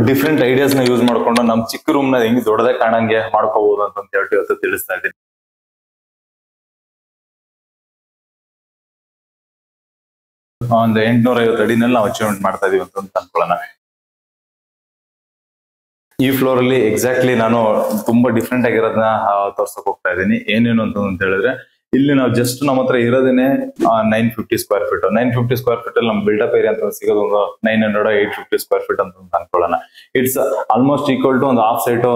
Different ideas ನ use ಮಾಡ್ಕೊಂಡು ನಮ್ ಚಿಕ್ಕ ರೂಮ್ ನ ಹೆಂಗ್ ದೊಡ್ಡದಾಗಿ ಕಾಣಂಗೆ ಮಾಡ್ಕೋಬಹುದು ಅಂತ ಹೇಳ್ಬಿಟ್ಟು ಇವತ್ತು ತಿಳಿಸ್ತಾ ಇದ್ದೀನಿ. ಒಂದು 850 ಅಡಿನಲ್ಲಿ ನಾವು ಅಚೀವ್ಮೆಂಟ್ ಮಾಡ್ತಾ ಇದೀವಿ ಅಂತ ಅನ್ಕೊಳ್ಳೋಣ. ಈ ಫ್ಲೋರ್ ಅಲ್ಲಿ ಎಕ್ಸಾಕ್ಟ್ಲಿ ನಾನು ತುಂಬಾ ಡಿಫ್ರೆಂಟ್ ಆಗಿರೋದನ್ನ ತೋರ್ಸಕ್ ಹೋಗ್ತಾ ಇದ್ದೀನಿ. ಏನೇನು ಅಂತ ಹೇಳಿದ್ರೆ, ಇಲ್ಲಿ ನಾವು ಜಸ್ಟ್ ನಮ್ಮ ಹತ್ರ ಇರೋದೇನೆ 950 ಸ್ಕ್ವೇರ್ ಫೀಟ್. 950 ಸ್ಕ್ವೇರ್ ಫೀಟ್ ಅಲ್ಲಿ ನಮ್ ಬಿಲ್ಡಪ್ ಏರಿಯಾ ಅಂತ ಸಿಗೋದು ಒಂದು 900-850 ಸ್ಕ್ವೇರ್ ಫೀಟ್ ಅಂತ ಅನ್ಕೊಳ್ಳೋಣ. ಇಟ್ಸ್ ಆಲ್ಮೋಸ್ಟ್ ಈಕ್ವಲ್ ಟು ಒಂದು ಹಾಫ್ ಸೈಟ್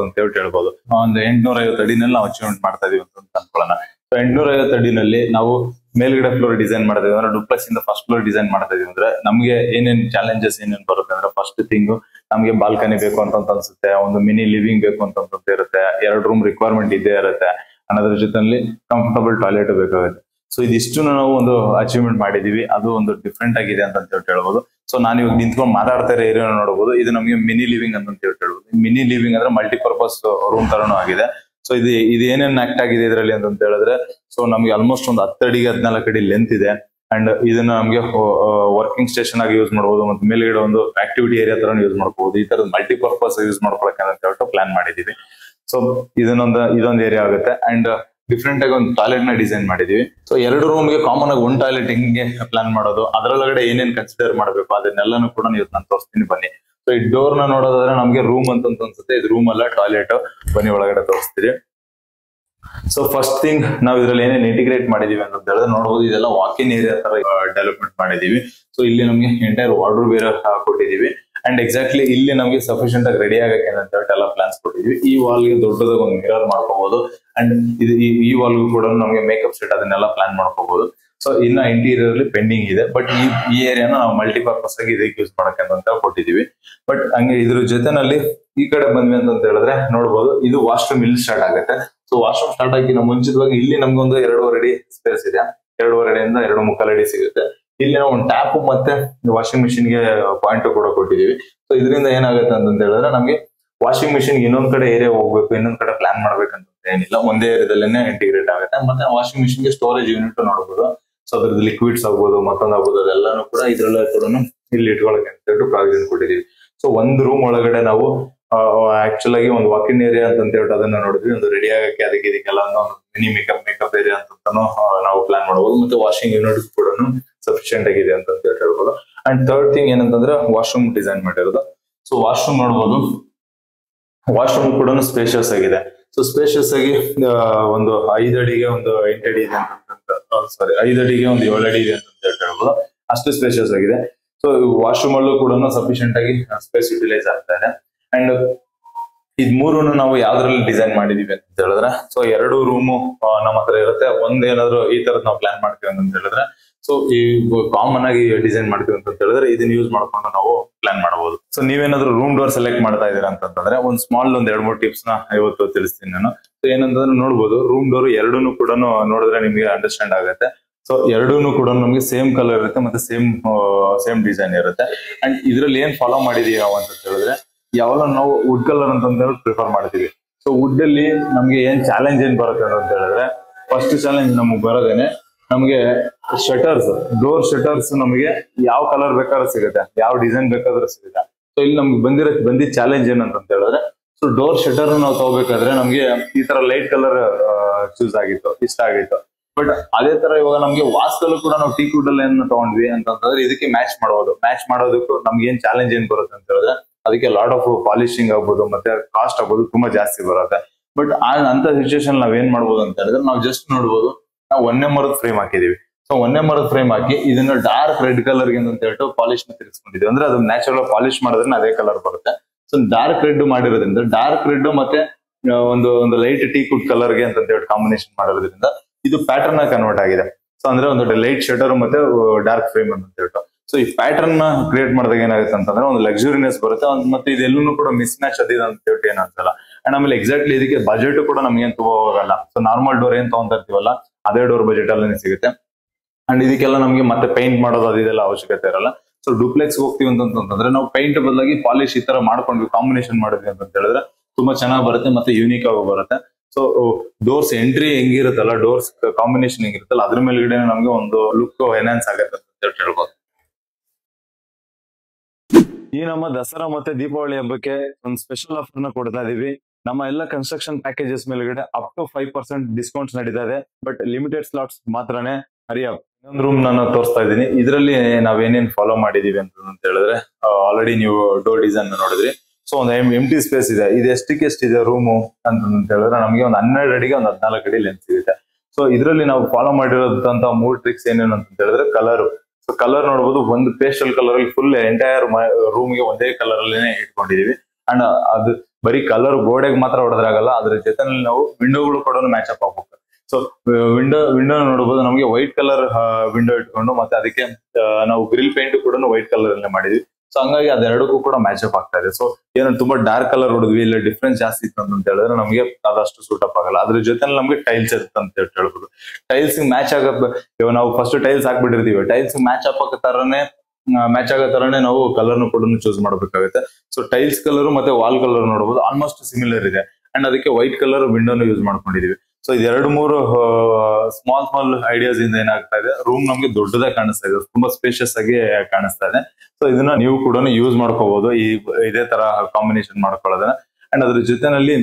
ಅಂತ ಹೇಳ್ಬೋದು. ಒಂದು 850 ಅಡಿನಲ್ಲಿ ನಾವು ಅಚೀವ್ಮೆಂಟ್ ಮಾಡ್ತಾ ಇದೀವಿ ಅಂತ ಅನ್ಕೊಳ್ಳೋಣ. 850 ಅಡಿನಲ್ಲಿ ನಾವು ಮೇಲ್ಗಡೆ ಫ್ಲೋರ್ ಡಿಸೈನ್ ಮಾಡ್ತಾ ಇದೀವಿ ಅಂದ್ರೆ, ಡುಪ್ಲೆಕ್ಸ್ ಇಂದ ಫಸ್ಟ್ ಫ್ಲೋರ್ ಡಿಸೈನ್ ಮಾಡ್ತಾ ಇದೀವಿ ಅಂದ್ರೆ ನಮ್ಗೆ ಏನೇನ್ ಚಾಲೆಂಜಸ್ ಏನೇನ್ ಬರುತ್ತೆ ಅಂದ್ರೆ, ಫಸ್ಟ್ ಥಿಂಗ್ ನಮ್ಗೆ ಬಾಲ್ಕನಿ ಬೇಕು ಅಂತ ಅನ್ಸುತ್ತೆ, ಒಂದು ಮಿನಿ ಲಿವಿಂಗ್ ಬೇಕು ಅಂತ ಇರುತ್ತೆ, 2 ರೂಮ್ ರಿಕ್ವೈರ್ಮೆಂಟ್ ಇದ್ದೇ ಇರುತ್ತೆ, ಅನ್ನೋದ್ರ ಜೊತೆಲಿ ಕಂಫರ್ಟಬಲ್ ಟಾಯ್ಲೆಟ್ ಬೇಕಾಗುತ್ತೆ. ಸೊ ಇದಿಷ್ಟು ನಾವು ಒಂದು ಅಚೀವ್ಮೆಂಟ್ ಮಾಡಿದೀವಿ. ಅದು ಒಂದು ಡಿಫ್ರೆಂಟ್ ಆಗಿದೆ ಅಂತ ಹೇಳ್ಬೋದು. ಸೊ ನಾನು ಇವಾಗ ನಿಂತ್ಕೊಂಡು ಮಾತಾಡ್ತಾ ಇರೋ ಏರಿಯಾ ನೋಡಬಹುದು. ಇದು ನಮಗೆ ಮಿನಿ ಲಿವಿಂಗ್ ಅಂತ ಹೇಳ್ಬೋದು. ಮಿನಿ ಲಿವಿಂಗ್ ಅಂದ್ರೆ ಮಲ್ಟಿಪರ್ಪಸ್ ರೂಮ್ ತರನು ಆಗಿದೆ. ಸೊ ಇದು ಏನೇನ್ ಆಕ್ಟ್ ಆಗಿದೆ ಇದರಲ್ಲಿ ಅಂತ ಹೇಳಿದ್ರೆ, ಸೊ ನಮ್ಗೆ ಆಲ್ಮೋಸ್ಟ್ ಒಂದು 10 ಅಡಿಗೆ 14 ಅಡಿ ಲೆಂತ್ ಇದೆ. ಅಂಡ್ ಇದನ್ನ ನಮ್ಗೆ ವರ್ಕಿಂಗ್ ಸ್ಟೇಷನ್ ಆಗಿ ಯೂಸ್ ಮಾಡಬಹುದು, ಮತ್ತೆ ಮೇಲ್ಗಡೆ ಒಂದು ಆಕ್ಟಿವಿಟಿ ಏರಿಯಾ ತರ ಯೂಸ್ ಮಾಡ್ಕೋಬಹುದು. ಈ ತರದ ಮಲ್ಟಿಪರ್ಪಸ್ ಯೂಸ್ ಮಾಡ್ಕೊಳಕ್ಕೆ ಅಂತ ಹೇಳ್ಬಿಟ್ಟು ಪ್ಲಾನ್ ಮಾಡಿದೀವಿ. ಸೊ ಇದೊಂದು ಏರಿಯಾ ಆಗುತ್ತೆ. ಅಂಡ್ ಡಿಫ್ರೆಂಟ್ ಆಗಿ ಒಂದು ಟಾಯ್ಲೆಟ್ ನ ಡಿಸೈನ್ ಮಾಡಿದೀವಿ. ಸೊ 2 ರೂಮ್ ಗೆ ಕಾಮನ್ ಆಗಿ ಒಂದು ಟಾಯ್ಲೆಟ್ ಹೆಂಗೆ ಪ್ಲಾನ್ ಮಾಡೋದು, ಅದರೊಳಗಡೆ ಏನೇನ್ ಕನ್ಸಿಡರ್ ಮಾಡಬೇಕು ಅದನ್ನೆಲ್ಲಾನು ಕೂಡ ನಾನು ತೋರಿಸ್ತೀನಿ ಬನ್ನಿ. ಸೊ ಈ ಡೋರ್ ನ ನೋಡೋದಾದ್ರೆ ನಮ್ಗೆ ರೂಮ್ ಅಂತ ಅನ್ಸುತ್ತೆ, ಇದು ರೂಮ್ ಅಲ್ಲ ಟಾಯ್ಲೆಟ್. ಬನ್ನಿ ಒಳಗಡೆ ತೋರಿಸ್ತೀರಿ. ಸೊ ಫಸ್ಟ್ ಥಿಂಗ್ ನಾವು ಇದ್ರಲ್ಲಿ ಏನೇನ್ ಇಂಟಿಗ್ರೇಟ್ ಮಾಡಿದೀವಿ ಅಂತ ಹೇಳಿದ್ರೆ ನೋಡಬಹುದು, ಇದೆಲ್ಲ ವಾಕಿನ್ ಏರಿಯಾ ತರ ಡೆವಲಪ್ಮೆಂಟ್ ಮಾಡಿದೀವಿ. ಸೊ ಇಲ್ಲಿ ನಮ್ಗೆ ಎಂಟೈರ್ ವಾರ್ಡ್ರೋಬ್ ಬೇರೆ ಕೊಟ್ಟಿದೀವಿ. ಅಂಡ್ ಎಕ್ಸಾಕ್ಟ್ಲಿ ಇಲ್ಲಿ ನಮ್ಗೆ ಸಫಿಶಿಯಂಟ್ ಆಗಿ ರೆಡಿ ಆಗಕ್ಕೆ ಅಂತ ಹೇಳ್ಬಿಟ್ಟು ಎಲ್ಲ ಪ್ಲಾನ್ಸ್ ಕೊಟ್ಟಿದ್ವಿ. ಈ ವಾಲ್ ಗೆ ದೊಡ್ಡದಾಗ ಒಂದು ಮಿರರ್ ಮಾಡ್ಕೋಬಹುದು. ಅಂಡ್ ಈ ವಾಲ್ಗೂ ಕೂಡ ನಮ್ಗೆ ಮೇಕಪ್ ಸೆಟ್ ಅದನ್ನೆಲ್ಲ ಪ್ಲಾನ್ ಮಾಡ್ಕೋಬಹುದು. ಸೊ ಇನ್ನ ಇಂಟೀರಿಯರ್ ಅಲ್ಲಿ ಪೆಂಡಿಂಗ್ ಇದೆ, ಬಟ್ ಈ ಏರಿಯಾನ ನಾವು ಮಲ್ಟಿಪರ್ಪಸ್ ಆಗಿ ಇದಕ್ಕೆ ಯೂಸ್ ಮಾಡಕ್ಕೆ ಅಂತ ಕೊಟ್ಟಿದೀವಿ. ಬಟ್ ಹಂಗೆ ಇದ್ರ ಜೊತೆನಲ್ಲಿ ಈ ಕಡೆ ಬಂದ್ವಿ ಅಂತ ಹೇಳಿದ್ರೆ ನೋಡಬಹುದು, ಇದು ವಾಶ್ರೂಮ್ ಇಲ್ಲಿ ಸ್ಟಾರ್ಟ್ ಆಗುತ್ತೆ. ಸೊ ವಾಶ್ರೂಮ್ ಸ್ಟಾರ್ಟ್ ಆಗಿ ನಾವು ಮುಂಚಿತವಾಗಿ ಇಲ್ಲಿ ನಮ್ಗೆ ಒಂದು 2.5 ಅಡಿ ಸ್ಪೇಸ್ ಇದೆ. 2.5 ಅಡಿಯಿಂದ 2.75 ಅಡಿ ಸಿಗುತ್ತೆ. ಇಲ್ಲಿ ನಾವು ಒಂದು ಟ್ಯಾಪ್ ಮತ್ತೆ ವಾಷಿಂಗ್ ಮಿಷಿನ್ ಗೆ ಪಾಯಿಂಟ್ ಕೂಡ ಕೊಟ್ಟಿದೀವಿ. ಸೊ ಇದರಿಂದ ಏನಾಗುತ್ತೆ ಅಂತ ಹೇಳಿದ್ರೆ, ನಮ್ಗೆ ವಾಷಿಂಗ್ ಮಿಷಿನ್ ಇನ್ನೊಂದ್ ಕಡೆ ಏರಿಯಾ ಹೋಗ್ಬೇಕು, ಇನ್ನೊಂದ್ ಕಡೆ ಪ್ಲಾನ್ ಮಾಡ್ಬೇಕಂತ ಏನಿಲ್ಲ, ಒಂದೇ ಏರಿಯಾದಲ್ಲೇನೆ ಇಂಟಿಗ್ರೇಟ್ ಆಗುತ್ತೆ. ಮತ್ತೆ ವಾಷಿಂಗ್ ಮಿಷಿನ್ ಗೆ ಸ್ಟೋರೇಜ್ ಯೂನಿಟ್ ನೋಡಬಹುದು. ಸೊ ಅದ್ರದ್ದು ಲಿಕ್ವಿಡ್ಸ್ ಆಗ್ಬೋದು, ಮತ್ತೊಂದು ಆಗ್ಬೋದು, ಅದೆಲ್ಲಾನು ಕೂಡ ಇದ್ರಲ್ಲ ಕೂಡ ಇಲ್ಲಿ ಇಟ್ಕೊಳಕ್ಕೆ ಅಂತ ಪ್ರಾವಿಷನ್ ಕೊಟ್ಟಿದೀವಿ. ಸೊ ಒಂದು ರೂಮ್ ಒಳಗಡೆ ನಾವು ಆಕ್ಚುಲ್ ಆಗಿ ಒಂದು ವಾಕಿಂಗ್ ಏರಿಯಾ ಅಂತ ಹೇಳ್ಬಿಟ್ಟು ಅದನ್ನ ನೋಡಿದ್ವಿ. ಒಂದು ರೆಡಿ ಆಗಕ್ಕೆ ಇದಕ್ಕೆಲ್ಲ ಒಂದು ಮಿನಿ ಮೇಕಪ್ ಏರಿಯಾ ಅಂತಾನು ನಾವು ಪ್ಲಾನ್ ಮಾಡಬಹುದು. ಮತ್ತೆ ವಾಷಿಂಗ್ ಯೂನಿಟ್ ಕೂಡ ಸಫಿಶಿಯಂಟ್ ಆಗಿದೆ ಅಂತ ಹೇಳ್ಬೋದು. ಅಂಡ್ ಥರ್ಡ್ ಥಿಂಗ್ ಏನಂತಂದ್ರೆ, ವಾಶ್ರೂಮ್ ಡಿಸೈನ್ ಮಾಡಿರೋದು. ಸೊ ವಾಶ್ರೂಮ್ ನೋಡಬಹುದು, ವಾಶ್ರೂಮ್ ಕೂಡ ಸ್ಪೇಷಿಯಸ್ ಆಗಿದೆ. ಸೊ ಸ್ಪೇಷಿಯಸ್ ಆಗಿ ಒಂದು 5 ಅಡಿಗೆ ಒಂದು 8 ಅಡಿ ಇದೆ ಅಂತ, ಸಾರಿ 5 ಅಡಿಗೆ ಒಂದು 7 ಅಡಿ ಇದೆ ಅಂತ ಹೇಳ್ಬೋದು. ಅಷ್ಟು ಸ್ಪೇಷಿಯಸ್ ಆಗಿದೆ. ಸೊ ವಾಶ್ರೂಮ್ ಅಲ್ಲೂ ಕೂಡ ಸಫಿಶಿಯಂಟ್ ಆಗಿ ಸ್ಪೇಸ್ ಯುಟಿಲೈಸ್ ಆಗ್ತಾ ಇದೆ. ಅಂಡ್ ಇದ್ ಮೂರನ್ನು ನಾವು ಯಾವ್ದ್ರಲ್ಲಿ ಡಿಸೈನ್ ಮಾಡಿದೀವಿ ಅಂತ ಹೇಳಿದ್ರೆ, ಸೊ 2 ರೂಮು ನಮ್ಮ ಹತ್ರ ಇರುತ್ತೆ. ಒಂದೇನಾದ್ರು ಈ ತರದ್ ನಾವು ಪ್ಲಾನ್ ಮಾಡ್ತೀವಿ ಅಂತ ಹೇಳಿದ್ರೆ, ಸೊ ಈ ಕಾಮನ್ ಆಗಿ ಡಿಸೈನ್ ಮಾಡ್ತೀವಿ ಅಂತ ಹೇಳಿದ್ರೆ ಇದನ್ನ ಯೂಸ್ ಮಾಡ್ಕೊಂಡು ನಾವು ಪ್ಲಾನ್ ಮಾಡಬಹುದು. ಸೊ ನೀವೇನಾದ್ರೂ ರೂಮ್ ಡೋರ್ ಸೆಲೆಕ್ಟ್ ಮಾಡ್ತಾ ಇದೀರಾ ಅಂತಂದ್ರೆ, ಒಂದು ಸ್ಮಾಲ್ ಒಂದು 2-3 ಟಿಪ್ಸ್ ನ ಇವತ್ತು ತಿಳಿಸ್ತೀನಿ ನಾನು. ಸೊ ಏನಂತಂದ್ರೆ ನೋಡ್ಬೋದು, ರೂಮ್ ಡೋರ್ 2 ಕೂಡ ನೋಡಿದ್ರೆ ನಿಮ್ಗೆ ಅಂಡರ್ಸ್ಟ್ಯಾಂಡ್ ಆಗುತ್ತೆ. ಸೊ 2 ಕೂಡ ನಮ್ಗೆ ಸೇಮ್ ಕಲರ್ ಇರುತ್ತೆ, ಮತ್ತೆ ಸೇಮ್ ಡಿಸೈನ್ ಇರುತ್ತೆ. ಅಂಡ್ ಇದ್ರಲ್ಲಿ ಏನ್ ಫಾಲೋ ಮಾಡಿದೀವಿ ನಾವು ಅಂತ ಹೇಳಿದ್ರೆ, ಯಾವಾಗ ನಾವು ವುಡ್ ಕಲರ್ ಅಂತ ಹೇಳಿ ಪ್ರಿಫರ್ ಮಾಡ್ತೀವಿ. ಸೊ ವುಡ್ ಅಲ್ಲಿ ನಮ್ಗೆ ಏನ್ ಚಾಲೆಂಜ್ ಏನ್ ಬರುತ್ತೆ ಅಂತ ಹೇಳಿದ್ರೆ, ಫಸ್ಟ್ ಚಾಲೆಂಜ್ ನಮಗ್ ಬರೋದೇನೆ ನಮ್ಗೆ ಶಟರ್ಸ್, ಡೋರ್ ಶಟರ್ಸ್ ನಮಗೆ ಯಾವ ಕಲರ್ ಬೇಕಾದ್ರೂ ಸಿಗುತ್ತೆ, ಯಾವ ಡಿಸೈನ್ ಬೇಕಾದ್ರೂ ಸಿಗುತ್ತೆ. ಸೊ ಇಲ್ಲಿ ನಮ್ಗೆ ಬಂದಿದ್ದ ಚಾಲೆಂಜ್ ಏನಂತ ಹೇಳಿದ್ರೆ, ಸೊ ಡೋರ್ ಶಟರ್ ನಾವು ತಗೋಬೇಕಾದ್ರೆ ನಮ್ಗೆ ಈ ತರ ಲೈಟ್ ಕಲರ್ ಚೂಸ್ ಆಗಿತ್ತು, ಇಷ್ಟ ಆಗಿತ್ತು. ಬಟ್ ಅದೇ ತರ ಇವಾಗ ನಮ್ಗೆ ವಾಸ್ತಲ್ಲೂ ಕೂಡ ನಾವು ಟೀಕ್ ವುಡ್ ಅಲ್ಲಿ ಏನ್ ತಗೊಂಡ್ವಿ ಅಂತಂದ್ರೆ ಇದಕ್ಕೆ ಮ್ಯಾಚ್ ಮಾಡೋದಕ್ಕೂ ನಮ್ಗೆ ಏನ್ ಚಾಲೆಂಜ್ ಏನ್ ಬರುತ್ತೆ ಅಂತ ಹೇಳಿದ್ರೆ, ಅದಕ್ಕೆ ಲಾಟ್ ಆಫ್ ಪಾಲಿಶಿಂಗ್ ಆಗ್ಬೋದು, ಮತ್ತೆ ಕಾಸ್ಟ್ ಆಗ್ಬೋದು, ತುಂಬಾ ಜಾಸ್ತಿ ಬರುತ್ತೆ. ಬಟ್ ಅಂತ ಸಿಚುವೇಶನ್ ನಾವ್ ಏನ್ ಮಾಡ್ಬೋದು ಅಂತ ಹೇಳಿದ್ರೆ, ನಾವು ಜಸ್ಟ್ ನೋಡ್ಬೋದು, ನಾವು 1 ಮರದ ಫ್ರೇಮ್ ಹಾಕಿದೀವಿ. ಸೊ 1 ಮರದ ಫ್ರೇಮ್ ಹಾಕಿ ಇದನ್ನ ಡಾರ್ಕ್ ರೆಡ್ ಕಲರ್ ಗೆ ಅಂತ ಹೇಳ್ಬಿಟ್ಟು ಪಾಲಿಶ್ ನ ತಿರ್ಸ್ಕೊಂಡಿದೀವಿ. ಅಂದ್ರೆ ಅದು ನ್ಯಾಚುರಲ್ ಪಾಲಿಶ್ ಮಾಡಿದ್ರೆ ಅದೇ ಕಲರ್ ಬರುತ್ತೆ. ಸೊ ಡಾರ್ಕ್ ರೆಡ್ ಮಾಡಿರೋದ್ರಿಂದ, ಡಾರ್ಕ್ ರೆಡ್ ಮತ್ತೆ ಒಂದು ಲೈಟ್ ಟೀಕ್ ವುಡ್ ಕಲರ್ ಗೆ ಅಂತ ಹೇಳ್ಬಿಟ್ಟು ಕಾಂಬಿನೇಷನ್ ಮಾಡಿರೋದ್ರಿಂದ ಇದು ಪ್ಯಾಟರ್ನ್ ಆಗಿ ಕನ್ವರ್ಟ್ ಆಗಿದೆ. ಸೊ ಅಂದ್ರೆ ಒಂದು ಲೈಟ್ ಶಟರ್ ಮತ್ತೆ ಡಾರ್ಕ್ ಫ್ರೇಮ್ ಅಂತ ಹೇಳ್ಬಿಟ್ಟು. ಸೊ ಈ ಪ್ಯಾಟರ್ನ್ ನ ಕ್ರಿಯೇಟ್ ಮಾಡಿದಾಗ ಏನಾಗುತ್ತೆ ಅಂತಂದ್ರೆ ಒಂದು ಲಕ್ಸುರಿನೆಸ್ ಬರುತ್ತೆ. ಮತ್ತೆ ಇದೆಲ್ಲೂ ಕೂಡ ಮಿಸ್ ಮ್ಯಾಚ್ ಅದಿದೆ ಅಂತ ಹೇಳ್ಬಿಟ್ಟು ಏನ್ ಅನ್ಸಲ್ಲ. ಅಂಡ್ ಆಮೇಲೆ ಎಕ್ಸಾಕ್ಟ್ಲಿ ಇದಕ್ಕೆ ಬಜೆಟ್ ಕೂಡ ನಮ್ಗೆ ಏನ್ ತುಂಬಾ ಹೋಗಲ್ಲ. ಸೊ ನಾರ್ಮಲ್ ಡೋರ್ ಏನ್ ತಗೊಂತ ಇರ್ತೀವಲ್ಲ ಅದೇ ಡೋರ್ ಬಜೆಟ್ ಅಲ್ಲೇ ಸಿಗುತ್ತೆ. ಅಂಡ್ ಇದಕ್ಕೆಲ್ಲ ನಮ್ಗೆ ಮತ್ತೆ ಪೇಂಟ್ ಮಾಡೋದು ಅದೆಲ್ಲ ಅವಶ್ಯಕತೆ ಇರಲ್ಲ. ಸೊ ಡುಪ್ಲೆಕ್ಸ್ ಹೋಗ್ತೀವಿ ಅಂತಂದ್ರೆ ನಾವು ಪೇಂಟ್ ಬದಲಾಗಿ ಪಾಲಿಶ್ ಈ ತರ ಮಾಡ್ಕೊಂಡ್ವಿ, ಕಾಂಬಿನೇಷನ್ ಮಾಡಿದ್ವಿ ಅಂತ ಹೇಳಿದ್ರೆ ತುಂಬಾ ಚೆನ್ನಾಗಿ ಬರುತ್ತೆ, ಮತ್ತೆ ಯೂನಿಕ್ ಆಗಿ ಬರುತ್ತೆ. ಸೊ ಡೋರ್ಸ್ ಎಂಟ್ರಿ ಹೆಂಗಿರುತ್ತಲ್ಲ, ಡೋರ್ಸ್ ಕಾಂಬಿನೇಷನ್ ಹೆಂಗಿರುತ್ತಲ್ಲ, ಅದ್ರ ಮೇಲ್ಗಡೆ ನಮ್ಗೆ ಒಂದು ಲುಕ್ ಎನ್ಹಾನ್ಸ್ ಆಗುತ್ತೆ ಅಂತ ಹೇಳ್ಬೋದು. ಈ ನಮ್ಮ ದಸರಾ ಮತ್ತೆ ದೀಪಾವಳಿ ಹಬ್ಬಕ್ಕೆ ಒಂದು ಸ್ಪೆಷಲ್ ಆಫರ್ ನ ಕೊಡ್ತಾ ಇದೀವಿ. ನಮ್ಮ ಎಲ್ಲ ಕನ್ಸ್ಟ್ರಕ್ಷನ್ ಪ್ಯಾಕೇಜಸ್ ಮೇಲ್ಗಡೆ ಅಪ್ ಟು 5% ಡಿಸ್ಕೌಂಟ್ಸ್ ನಡೀತಾ ಇದೆ. ಬಟ್ ಲಿಮಿಟೆಡ್ ಸ್ಲಾಟ್ಸ್ ಮಾತ್ರನೇ. ಹರಿಯಪ್ ಇನ್ನೊಂದು ರೂಮ್ ನಾನು ತೋರಿಸ್ತಾ ಇದ್ದೀನಿ. ಇದರಲ್ಲಿ ನಾವೇನೇನ್ ಫಾಲೋ ಮಾಡಿದೀವಿ ಅಂತ ಹೇಳಿದ್ರೆ, ಆಲ್ರೆಡಿ ನೀವು ಡೋರ್ ಡಿಸೈನ್ ನೋಡಿದ್ರಿ. ಸೊ ಒಂದು ಎಂಟಿ ಸ್ಪೇಸ್ ಇದೆ. ಇದು ಎಷ್ಟಿದೆ ರೂಮು ಅಂತ ಹೇಳಿದ್ರೆ, ನಮಗೆ ಒಂದು 12 ಅಡಿಗೆ ಒಂದು 14 ಅಡಿ ಲೆಂತ್ ಸಿಗುತ್ತೆ. ಸೊ ಇದರಲ್ಲಿ ನಾವು ಫಾಲೋ ಮಾಡಿರೋದಂತ 3 ಟ್ರಿಕ್ಸ್ ಏನೇನು ಅಂತ ಹೇಳಿದ್ರೆ, ಕಲರ್. ಸೊ ಕಲರ್ ನೋಡಬಹುದು, ಒಂದು ಪೇಸ್ಟಲ್ ಕಲರ್ ಅಲ್ಲಿ ಫುಲ್ ಎಂಟೈರ್ ರೂಮ್ ಗೆ ಒಂದೇ ಕಲರ್ ಅಲ್ಲಿನೇ ಇಟ್ಕೊಂಡಿದೀವಿ. ಅಂಡ್ ಅದು ಬರೀ ಕಲರ್ ಗೋಡೆಗೆ ಮಾತ್ರ ಹೊಡೆದ್ರೆ ಆಗಲ್ಲ, ಅದ್ರ ಜೊತೆನಲ್ಲಿ ನಾವು ವಿಂಡೋಗಳು ಕೂಡ ಮ್ಯಾಚ್ ಅಪ್ ಆಗ್ಬೇಕು. ಸೊ ವಿಂಡೋ ನೋಡಬಹುದು, ನಮಗೆ ವೈಟ್ ಕಲರ್ ವಿಂಡೋ ಇಟ್ಕೊಂಡು ಮತ್ತೆ ಅದಕ್ಕೆ ನಾವು ಗ್ರಿಲ್ ಪೇಂಟ್ ಕೂಡ ವೈಟ್ ಕಲರ್ ಅಲ್ಲೇ ಮಾಡಿದ್ವಿ. ಸೊ ಹಂಗಾಗಿ ಅದೆರಡಕ್ಕೂ ಕೂಡ ಮ್ಯಾಚ್ ಅಪ್ ಆಗ್ತಾ ಇದೆ. ಸೊ ಏನೋ ತುಂಬಾ ಡಾರ್ಕ್ ಕಲರ್ ಹೊಡೆದ್ವಿ, ಇಲ್ಲ ಡಿಫ್ರೆನ್ಸ್ ಜಾಸ್ತಿ ಇತ್ತು ಅಂತ ಹೇಳಿದ್ರೆ ನಮಗೆ ಅದಷ್ಟು ಸೂಟ್ ಅಪ್ ಆಗಲ್ಲ. ಅದ್ರ ಜೊತೆ ನಮ್ಗೆ ಟೈಲ್ಸ್ ಇರುತ್ತೆ ಅಂತ ಹೇಳ್ಬೋದು. ಟೈಲ್ಸ್ ಮ್ಯಾಚ್ ಆಗೋ, ಇವಾಗ ನಾವು ಫಸ್ಟ್ ಟೈಲ್ಸ್ ಹಾಕ್ಬಿಟ್ಟಿರ್ತೀವಿ, ಟೈಲ್ಸ್ ಮ್ಯಾಚ್ ಆಗೋ ತರನೇ ನಾವು ಕಲರ್ ಕೂಡ ಚೂಸ್ ಮಾಡ್ಬೇಕಾಗುತ್ತೆ. ಸೊ ಟೈಲ್ಸ್ ಕಲರ್ ಮತ್ತೆ ವಾಲ್ ಕಲರ್ ನೋಡಬಹುದು, ಆಲ್ಮೋಸ್ಟ್ ಸಿಮಿಲರ್ ಇದೆ. ಅಂಡ್ ಅದಕ್ಕೆ ವೈಟ್ ಕಲರ್ ವಿಂಡೋನ ಯೂಸ್ ಮಾಡ್ಕೊಂಡಿದೀವಿ. ಸೊ ಇದು 2-3 ಸ್ಮಾಲ್ ಐಡಿಯಾಸ್ ಇಂದ ಏನಾಗ್ತಾ ಇದೆ, ರೂಮ್ ನಮ್ಗೆ ದೊಡ್ಡದಾಗಿ ಕಾಣಿಸ್ತಾ ಇದೆ, ತುಂಬಾ ಸ್ಪೇಷಿಯಸ್ ಆಗಿ ಕಾಣಿಸ್ತಾ ಇದೆ. ಸೊ ಇದನ್ನ ನೀವು ಕೂಡ ಯೂಸ್ ಮಾಡ್ಕೋಬಹುದು, ಇದೇ ತರ ಕಾಂಬಿನೇಷನ್ ಮಾಡ್ಕೊಳ್ಳೋದನ್ನ. ಅಂಡ್ ಅದ್ರ ಜೊತೆನಲ್ಲಿ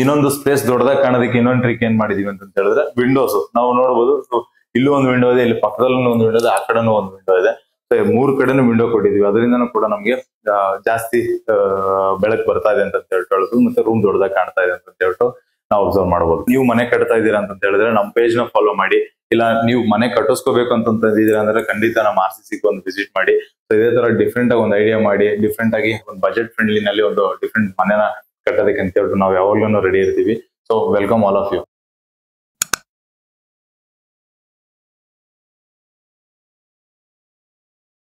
ಇನ್ನೊಂದು ಸ್ಪೇಸ್ ದೊಡ್ಡದಾಗಿ ಕಾಣೋದಕ್ಕೆ ಇನ್ನೊಂದು ಟ್ರಿಕ್ ಏನ್ ಮಾಡಿದೀವಿ ಅಂತ ಹೇಳಿದ್ರೆ, ವಿಂಡೋಸ್ ನಾವು ನೋಡಬಹುದು. ಸೊ ಇಲ್ಲೂ ಒಂದು ವಿಂಡೋ ಇದೆ, ಇಲ್ಲಿ ಪಕ್ಕದಲ್ಲೂ ಒಂದು ವಿಂಡೋ ಇದೆ, ಆ ಕಡೆನೂ ಒಂದು ವಿಂಡೋ ಇದೆ. ಸೊ 3 ಕಡೆನೂ ವಿಂಡೋ ಕೊಟ್ಟಿದೀವಿ. ಅದರಿಂದನೂ ಕೂಡ ನಮ್ಗೆ ಜಾಸ್ತಿ ಬೆಳಕು ಬರ್ತಾ ಇದೆ ಅಂತ ಹೇಳ್ಕೊಳ್ಳೋದು, ಮತ್ತೆ ರೂಮ್ ದೊಡ್ಡದಾಗಿ ಕಾಣ್ತಾ ಇದೆ ಅಂತ ಹೇಳ್ಬಿಟ್ಟು ನಾವು ಅಬ್ಸರ್ವ್ ಮಾಡಬಹುದು. ನೀವು ಮನೆ ಕಟ್ತಾ ಇದ್ದೀರಾ ಅಂತ ಹೇಳಿದ್ರೆ ನಮ್ಮ ಪೇಜ್ ನ ಫಾಲೋ ಮಾಡಿ. ಇಲ್ಲ ನೀವು ಮನೆ ಕಟ್ಟಿಸ್ಕೋಬೇಕು ಅಂತಂದಿದ್ದೀರಾ ಅಂದ್ರೆ ಖಂಡಿತ ನಮ್ಮ RCC ಒಂದು ವಿಸಿಟ್ ಮಾಡಿ. ಸೊ ಇದೇ ತರ ಡಿಫ್ರೆಂಟ್ ಆಗಿ ಒಂದು ಐಡಿಯಾ ಮಾಡಿ, ಡಿಫ್ರೆಂಟ್ ಆಗಿ ಒಂದು ಬಜೆಟ್ ಫ್ರೆಂಡ್ಲಿ ನಲ್ಲಿ ಒಂದು ಡಿಫ್ರೆಂಟ್ ಮನೆನ ಕಟ್ಟೋದಕ್ಕೆ ಅಂತ ಹೇಳ್ಬಿಟ್ಟು ನಾವು ಯಾವಾಗ್ಲೂ ರೆಡಿ ಇರ್ತೀವಿ. So welcome all of you.